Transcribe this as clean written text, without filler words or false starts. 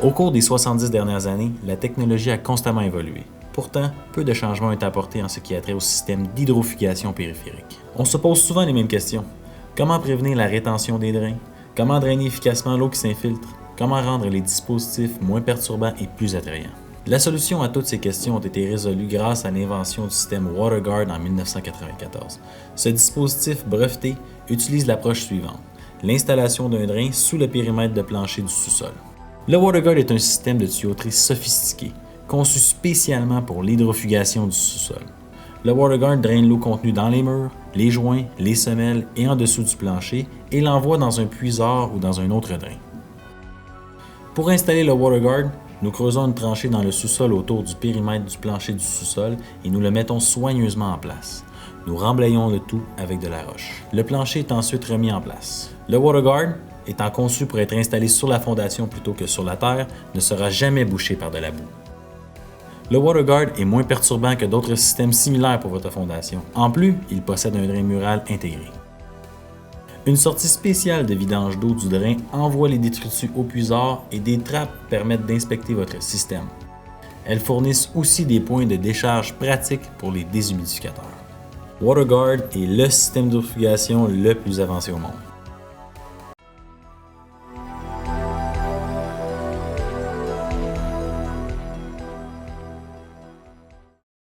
Au cours des 70 dernières années, la technologie a constamment évolué. Pourtant, peu de changements ont été apportés en ce qui a trait au système d'hydrofugation périphérique. On se pose souvent les mêmes questions. Comment prévenir la rétention des drains? Comment drainer efficacement l'eau qui s'infiltre? Comment rendre les dispositifs moins perturbants et plus attrayants? La solution à toutes ces questions a été résolue grâce à l'invention du système WaterGuard en 1994. Ce dispositif breveté utilise l'approche suivante: l'installation d'un drain sous le périmètre de plancher du sous-sol. Le WaterGuard est un système de tuyauterie sophistiqué, conçu spécialement pour l'hydrofugation du sous-sol. Le WaterGuard draine l'eau contenue dans les murs, les joints, les semelles et en dessous du plancher et l'envoie dans un puisard ou dans un autre drain. Pour installer le WaterGuard, nous creusons une tranchée dans le sous-sol autour du périmètre du plancher du sous-sol et nous le mettons soigneusement en place. Nous remblayons le tout avec de la roche. Le plancher est ensuite remis en place. Le WaterGuard, étant conçu pour être installé sur la fondation plutôt que sur la terre, ne sera jamais bouché par de la boue. Le WaterGuard est moins perturbant que d'autres systèmes similaires pour votre fondation. En plus, il possède un drain mural intégré. Une sortie spéciale de vidange d'eau du drain envoie les détritus au puisard et des trappes permettent d'inspecter votre système. Elles fournissent aussi des points de décharge pratiques pour les déshumidificateurs. WaterGuard est le système d'hydrofugation le plus avancé au monde.